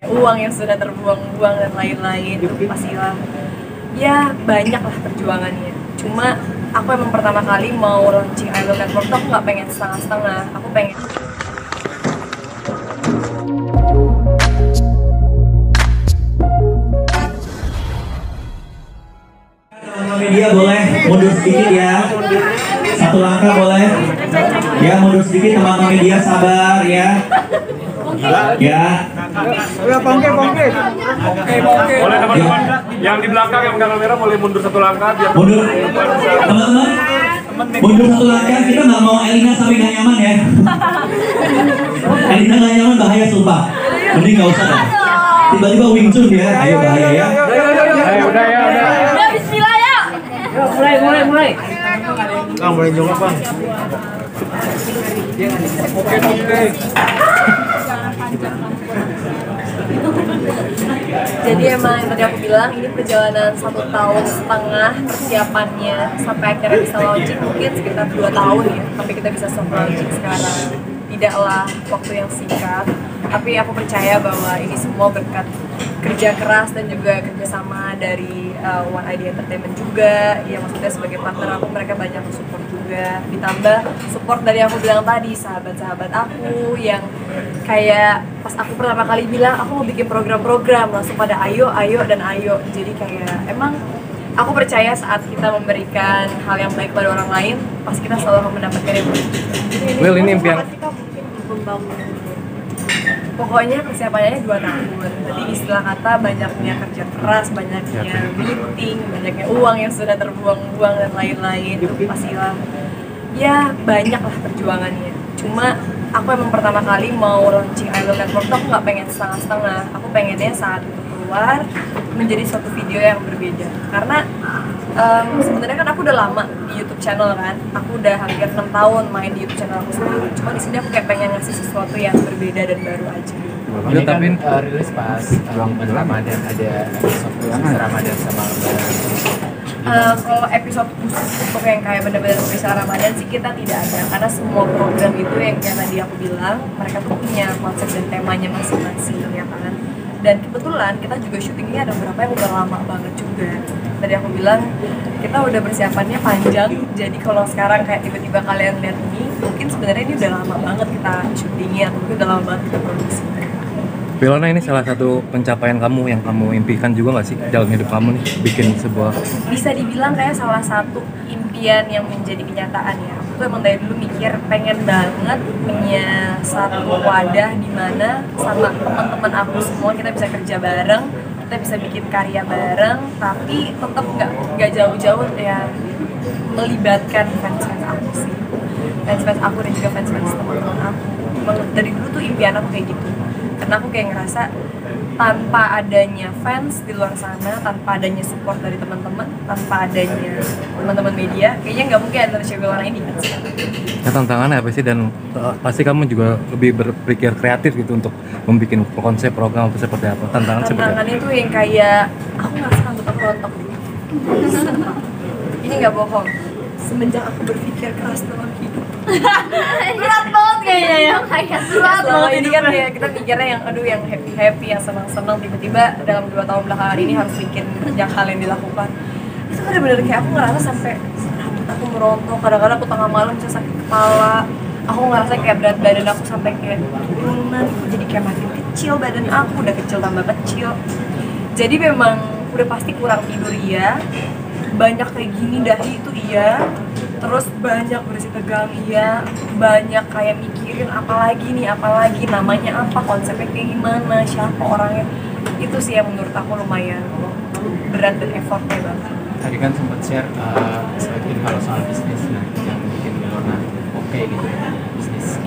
Uang yang sudah terbuang-buang dan lain-lain itu pastilah ya banyak lah perjuangannya. Cuma aku emang pertama kali mau launching I Love Network tuh aku nggak pengen setengah-setengah, aku pengen media boleh mundur sedikit ya, satu langkah boleh ya, mundur sedikit teman-teman media, sabar ya. Ya. Bongke. Boleh teman-teman yang di belakang yang kamera boleh mundur satu langkah biar mundur. Teman-teman, mundur satu langkah. Kita nggak mau Elina sampai nggak nyaman ya. Elina nggak nyaman bahaya sumpah. Mending nggak usah dah. Tiba-tiba Wing Chun ya, ayo bahaya ya. Ayo udah. udah bismillah ya. Mulai. Kang boleh juga bang. Oke. Jadi emang yang tadi aku bilang ini perjalanan 1,5 tahun persiapannya sampai akhirnya bisa launching mungkin sekitar 2 tahun ya sampai kita bisa soft launching sekarang. Tidaklah waktu yang singkat, tapi aku percaya bahwa ini semua berkat kerja keras dan juga kerjasama dari One ID Entertainment juga. Ya maksudnya sebagai partner aku mereka banyak support juga. Ditambah support dari aku bilang tadi sahabat-sahabat aku yang kayak pas aku pertama kali bilang aku mau bikin program-program langsung pada ayo. Jadi kayak emang aku percaya saat kita memberikan hal yang baik pada orang lain pasti kita selalu mendapatkan yang baik. Will ini impian. Kita mungkin membangun. Pokoknya persiapannya 2 tahun. Jadi istilah kata banyaknya kerja keras, banyaknya meeting, banyaknya uang yang sudah terbuang-buang dan lain-lain itu pastilah ya banyak lah perjuangannya. Cuma aku emang pertama kali mau launching I Love Network tuh aku nggak pengen setengah-setengah. Aku pengennya saat itu keluar menjadi suatu video yang berbeda. Karena sebenarnya kan aku udah lama di YouTube channel kan, aku udah hampir 6 tahun main di YouTube channel aku sendiri. Cuma di sini aku kayak pengen ngasih sesuatu yang berbeda dan baru aja. Ini kan rilis pas bulan Ramadan, ada episode khusus Ramadan sama Lebaran. Kalau episode khusus untuk yang kayak bener-bener spesial Ramadan sih kita tidak ada, karena semua program itu yang kayak tadi aku bilang mereka tuh punya konsep dan temanya masing-masing ya kan. Dan kebetulan kita juga syutingnya ada beberapa yang udah lama banget juga. Tadi aku bilang kita udah persiapannya panjang, jadi kalau sekarang kayak tiba-tiba kalian lihat ini, mungkin sebenarnya ini udah lama banget kita syutingnya, mungkin udah lama banget kita produksi. Wilona, ini salah satu pencapaian kamu yang kamu impikan juga nggak sih dalam hidup kamu nih, bikin sebuah? Bisa dibilang kayak salah satu impian yang menjadi kenyataan ya. Aku emang dari dulu mikir pengen banget punya satu wadah di mana sama teman-teman aku semua kita bisa kerja bareng, kita bisa bikin karya bareng, tapi tetap nggak jauh-jauh ya melibatkan fans-fans aku sih, fans-fans aku dan juga fans-fans teman-teman aku. Emang dari dulu tuh impian aku kayak gitu. Karena aku kayak ngerasa tanpa adanya fans di luar sana, tanpa adanya support dari teman-teman, tanpa adanya teman-teman media, kayaknya nggak mungkin Indonesia Wilona ini kan. Ya, tantangannya apa sih, dan pasti kamu juga lebih berpikir kreatif gitu untuk membuat konsep program atau seperti apa? Tantangannya itu yang kayak aku ngerasa rambut aku rontok. Ini nggak bohong. Semenjak aku berpikir keras dalam hidup. Berat banget kayaknya ya, kayak berat Selama banget ini kan kayak kita mikirnya yang aduh yang happy, yang senang-senang, tiba-tiba dalam 2 tahun belakangan ini harus bikin yang hal yang dilakukan. Itu bener-bener kayak aku ngerasa sampai rambut aku merontok, kadang-kadang aku tengah malam bisa sakit kepala. Aku ngerasa kayak berat badan aku sampai kayak turunan, jadi kayak makin kecil badan aku, udah kecil tambah kecil. Jadi memang udah pasti kurang tidur ya, banyak kayak gini dahi itu iya, terus banyak bersih tegang iya, banyak kayak mikirin apalagi namanya apa, konsepnya kayak gimana, siapa orangnya. Itu sih yang menurut aku lumayan berat dan effortnya banget. Tadi kan sempat share sedikit kalau soal bisnis, nah yang bikin Wilona oke gitu ya, bisnis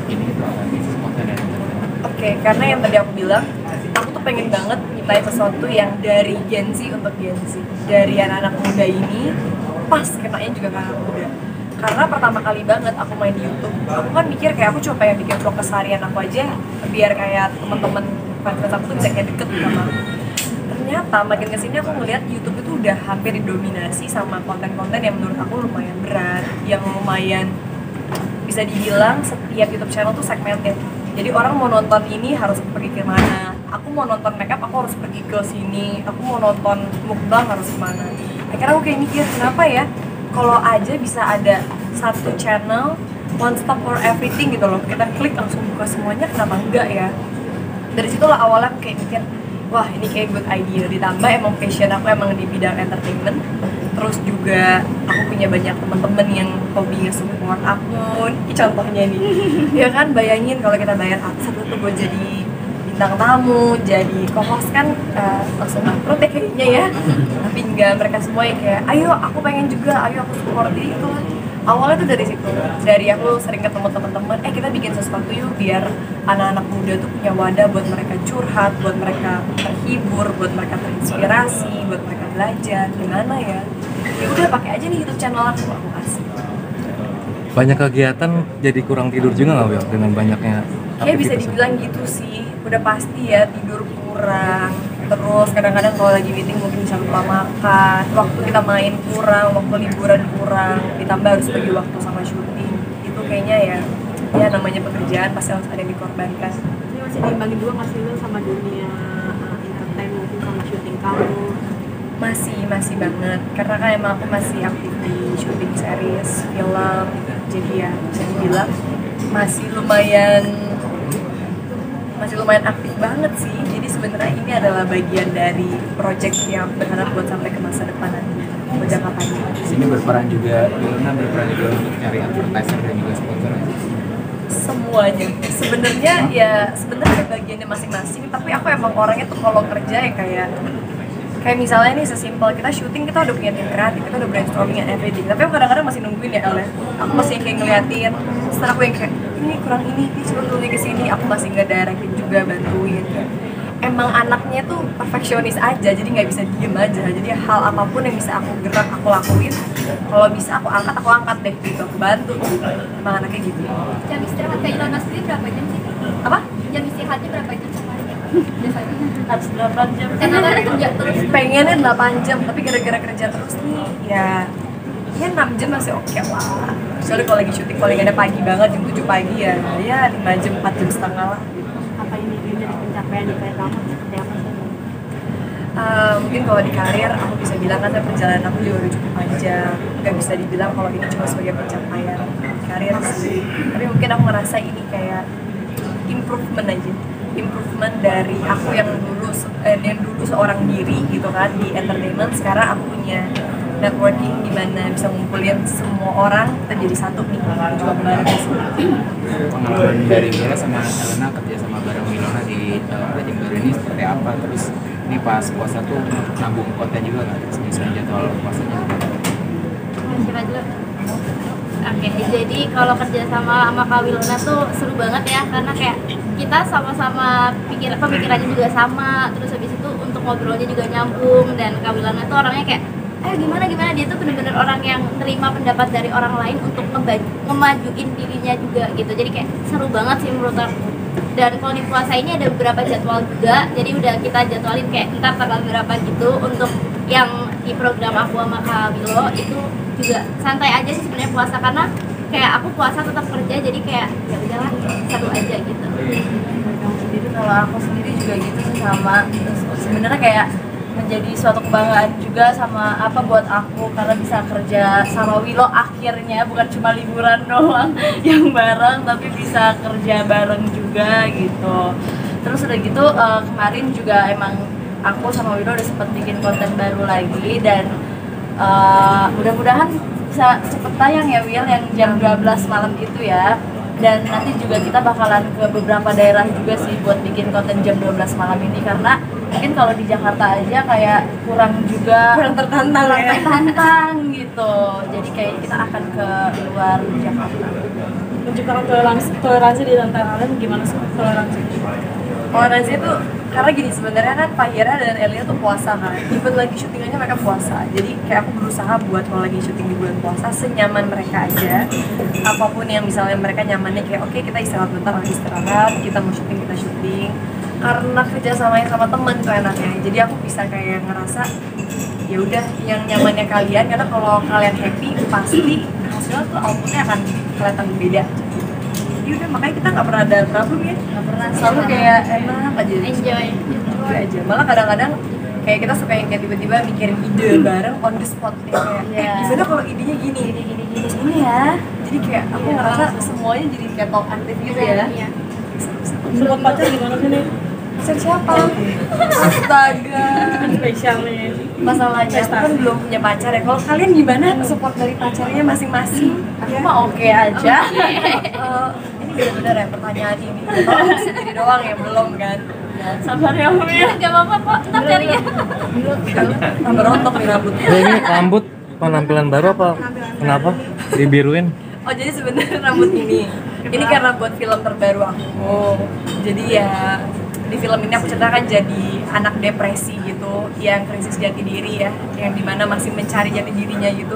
ini itu apa, bisnis konten dan Oke, karena yang tadi aku bilang, aku tuh pengen banget nyiptain sesuatu yang dari Gen Z untuk Gen Z, dari anak-anak muda ini, pas kenanya juga ke anak muda. Karena pertama kali banget aku main di YouTube, aku kan mikir kayak aku cuma pengen bikin vlog keseharian aku aja, biar kayak temen-temen fans aku tuh bisa kayak deket sama aku. Ternyata makin kesini aku ngeliat YouTube itu udah hampir didominasi sama konten-konten yang menurut aku lumayan berat, yang lumayan bisa dibilang setiap YouTube channel tuh segmented. Jadi orang mau nonton ini harus pergi ke mana, aku mau nonton makeup aku harus pergi ke sini, aku mau nonton mukbang harus kemana. Akhirnya aku kayak mikir kenapa ya kalau aja bisa ada satu channel one stop for everything gitu loh, kita klik langsung buka semuanya, kenapa enggak ya. Dari situlah awalnya aku kayak mikir wah ini kayak good idea, ditambah emang passion aku emang di bidang entertainment, terus juga aku punya banyak teman-teman yang hobinya support aku. Ini contohnya nih ya kan, bayangin kalau kita bayar AdSense tuh buat jadi bintang tamu, jadi co-host kan langsung bangkrut ya kayaknya ya. Tapi enggak, mereka semua yang kayak ayo aku pengen juga, ayo aku support. Jadi itu awalnya tuh dari situ, dari aku sering ketemu teman-teman, kita bikin sesuatu yuk biar anak-anak muda tuh punya wadah buat mereka curhat, buat mereka terhibur, buat mereka terinspirasi, buat mereka belajar gimana ya. Ya udah pakai aja nih YouTube channel aku kasih. Banyak kegiatan jadi kurang tidur juga nggak Wil dengan banyaknya Kayak bisa aktivitas? dibilang gitu sih, udah pasti ya tidur kurang. Terus kadang-kadang kalau lagi meeting mungkin bisa lupa makan, waktu kita main kurang, waktu liburan kurang, ditambah harus bagi waktu sama syuting. Itu kayaknya ya namanya pekerjaan pasti harus ada yang dikorbankan. Ini masih diimbangin juga nggak sih Wil sama dunia entertain mungkin sama syuting kamu? Masih banget, karena kan emang aku masih aktif di syuting series, film, jadi ya bisa dibilang masih lumayan aktif banget sih. Jadi sebenarnya ini adalah bagian dari project yang berharap buat sampai ke masa depan nanti, buat jangka panjang. Di sini berperan juga, Wilna berperan juga untuk cari advertiser dan juga sponsor aja. Semuanya sebenarnya bagiannya masing-masing, tapi aku emang orangnya tuh kalau kerja ya kayak misalnya nih sesimpel kita syuting, kita udah punya tim kreatif, kita udah brainstorming and everything, tapi aku kadang-kadang masih nungguin ya El ya. Aku masih kayak ngeliatin, setelah aku yang kayak ini kurang ini coba dulu ke sini, aku masih ngedirectin juga, bantuin. Emang anaknya tuh perfeksionis aja, jadi nggak bisa diem aja. Jadi hal apapun yang bisa aku gerak aku lakuin, kalau bisa aku angkat deh gitu, aku bantu gitu. Emang anaknya gitu. Jam istirahat Kak Ilona sendiri berapa jam sih? Apa? Jam istirahatnya berapa jam sehari? Biasanya Harus 8 jam. karena kerja terus. Pengennya 8 jam, tapi gara-gara kerja terus nih ya 6 jam masih oke lah. Soalnya kalau lagi syuting paling ada pagi banget, jam 7 pagi ya 5 jam, 4 jam setengah lah. Apa ini jadi pencapaian di karir kamu seperti apa sih? Mungkin kalau di karir aku bisa bilang kan perjalanan aku juga udah cukup panjang, nggak bisa dibilang kalau ini cuma sebagai pencapaian karir sih. Tapi mungkin aku ngerasa ini kayak improvement dari aku yang dulu seorang diri gitu kan di entertainment. Sekarang aku punya networking di mana bisa ngumpulin semua orang kita jadi satu nih, juga bareng. Pengalaman dari Bella sama Elena kerja sama bareng Wilona di Rajin Baru ini seperti apa? Terus ini pas puasa tuh nabung konten juga nggak? Misalnya jadwal puasanya? Siapa dulu? Oke, jadi kalau kerja sama Kak Wilona tuh seru banget ya, karena kayak kita sama-sama pemikirannya juga sama, terus habis itu untuk ngobrolnya juga nyambung, dan Kak Wilona tuh orangnya kayak gimana dia tuh bener-bener orang yang terima pendapat dari orang lain untuk ngemajuin dirinya juga gitu. Jadi kayak seru banget sih menurut aku. Dan kalau di puasa ini ada beberapa jadwal juga, jadi udah kita jadwalin kayak ntar tanggal berapa gitu untuk yang di program aku sama Kak Wilo. Itu juga santai aja sih sebenarnya puasa, karena kayak aku puasa tetap kerja, jadi kayak ya udahlah seru aja gitu. Kalau aku sendiri juga gitu sih sama. Sebenarnya kayak menjadi suatu kebanggaan juga sama buat aku, karena bisa kerja sama Wilo akhirnya, bukan cuma liburan doang yang bareng, tapi bisa kerja bareng juga gitu. Terus udah gitu kemarin juga emang aku sama Wilo udah sempet bikin konten baru lagi, dan mudah-mudahan bisa cepet tayang ya Wil, yang jam 12 malam itu ya. Dan nanti juga kita bakalan ke beberapa daerah juga sih buat bikin konten jam 12 malam ini, karena mungkin kalau di Jakarta aja kayak kurang tertantang gitu. Jadi kayak kita akan ke luar Jakarta. Menunjukkan toleransi di antara kalian gimana sih Toleransi itu karena gini, sebenarnya kan Fahira dan Elia tuh puasa kan, even lagi syutingannya mereka puasa. Jadi kayak aku berusaha buat kalau lagi syuting di bulan puasa senyaman mereka aja, apapun yang misalnya mereka nyamannya, kayak oke, kita istirahat bentar, lagi istirahat, kita mau syuting kita syuting, karena kerja sama temen tuh enaknya. Jadi aku bisa kayak ngerasa ya udah yang nyamannya kalian, karena kalau kalian happy pasti hasilnya tuh outputnya akan kelihatan beda. Jadi udah makanya kita nggak pernah ada problem ya. Nggak pernah Selalu kayak enak aja. enjoy. Enjoy aja. Malah kadang-kadang kayak kita suka yang kayak tiba-tiba mikirin ide bareng on the spot nih kayak gimana kalau idenya gini ya. Jadi kayak aku ngerasa semuanya jadi kayak talk aktif gitu ya. Iya. Buat pacar gimana sih nih? Pacar siapa? Astaga. Spesial nih. Masalahnya aku kan belum punya pacar ya. Kalau kalian gimana support dari pacarnya masing-masing? Aku mah oke aja. Ini benar-benar ya pertanyaan ini. Kalau sendiri doang ya belum kan? Sabar ya Umi ya. Gak apa-apa kok, ntar carinya. Tambah rontok nih rambutnya. Ini rambut penampilan baru apa? Kenapa dibiruin? Oh jadi sebenarnya rambut ini karena buat film terbaru aku. Jadi ya di film ini aku ceritakan jadi anak depresi gitu, yang krisis jati diri ya, yang dimana masih mencari jati dirinya gitu.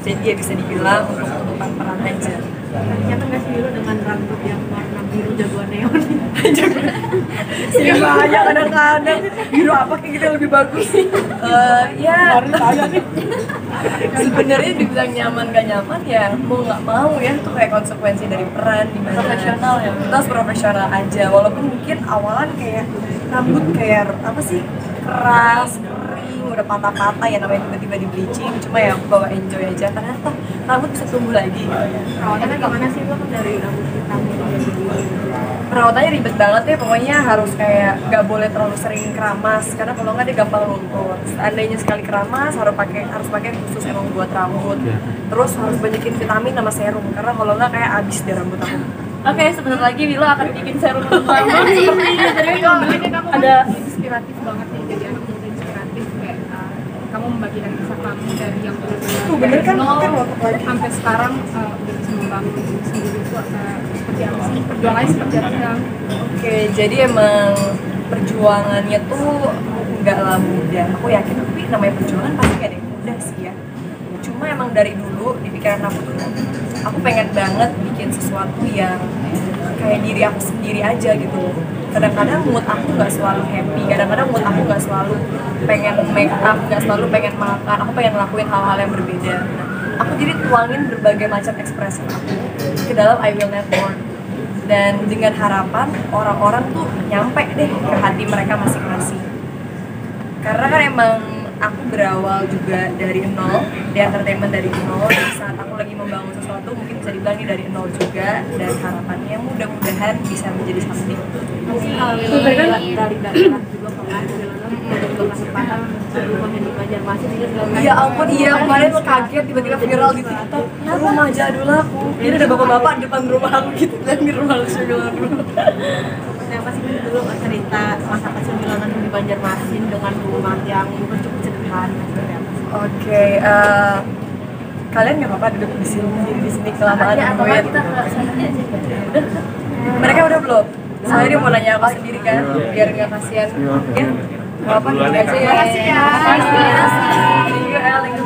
Jadi ya bisa dibilang untuk tutupan peran aja. Nyata nggak sih lu dengan rambut yang warna biru jagoan neon? Sini banyak kadang-kadang biru apa kayak gitu yang lebih bagus. Ya sebenarnya dibilang nyaman gak nyaman ya mau nggak mau ya itu kayak konsekuensi dari peran di mana profesional ya kita harus profesional aja walaupun mungkin awalan kayak rambut kayak apa sih keras kering udah patah-patah ya namanya tiba-tiba di bleaching cuma ya aku bawa enjoy aja karena toh rambut bisa tumbuh lagi gitu ya. Perawatannya gimana sih lu dari rambut hitam jadi Perawatannya ribet banget ya, pokoknya harus kayak gak boleh terlalu sering keramas karena kalau nggak dia gampang luntur. Seandainya sekali keramas harus pakai khusus emang buat rambut. Terus harus banyakin vitamin sama serum karena kalau nggak kayak abis deh rambut aku. Oke, sebentar lagi Wilo akan bikin serum untuk kamu seperti ini. Jadi kamu ada inspiratif banget nih, jadi anak muda inspiratif kayak kamu membagikan kisah kamu dari yang Tuh bener kan? nol Kan waktu lagi. sampai sekarang udah bisa membangun diri sendiri itu seperti apa sih? Perjuangannya seperti apa sekarang? Oke, jadi emang perjuangannya tuh nggak lah mudah. Aku yakin tapi namanya perjuangan pasti gak ada yang mudah sih ya. Cuma emang dari dulu di pikiran aku tuh aku pengen banget bikin sesuatu yang kayak diri aku sendiri aja gitu. Kadang-kadang mood aku nggak selalu happy, kadang-kadang mood aku nggak selalu pengen make up, nggak selalu pengen makan, aku pengen ngelakuin hal-hal yang berbeda. Nah, aku jadi tuangin berbagai macam ekspresi aku ke dalam I Will Network dan dengan harapan orang-orang tuh nyampe deh ke hati mereka masing-masing. Karena kan emang aku berawal juga dari nol, di entertainment dari nol. Dan saat aku lagi membangun sesuatu mungkin bisa dibilang ini dari nol juga dan harapannya mudah-mudahan bisa menjadi something. sebenarnya dari daerah juga kan dari juga kesempatan rumahnya di Banjarmasin ini segala Ya ampun, iya kemarin kaget tiba-tiba viral di TikTok rumah jadul aku. Ini ada bapak-bapak di depan rumah aku gitu dan di rumah lu bilang dulu. Siapa sih dulu cerita masa kecil Milona di Banjarmasin dengan rumah yang cukup sederhana seperti apa sih? Oke, kalian nggak apa-apa duduk di sini kelamaan Atau nungguin. kita ke sananya aja. Mereka udah belum? Soalnya dia mau nanya aku sendiri kan, biar nggak kasihan. Ya, nggak apa-apa, gini aja ya. Makasih ya. Thank you, El. Thank you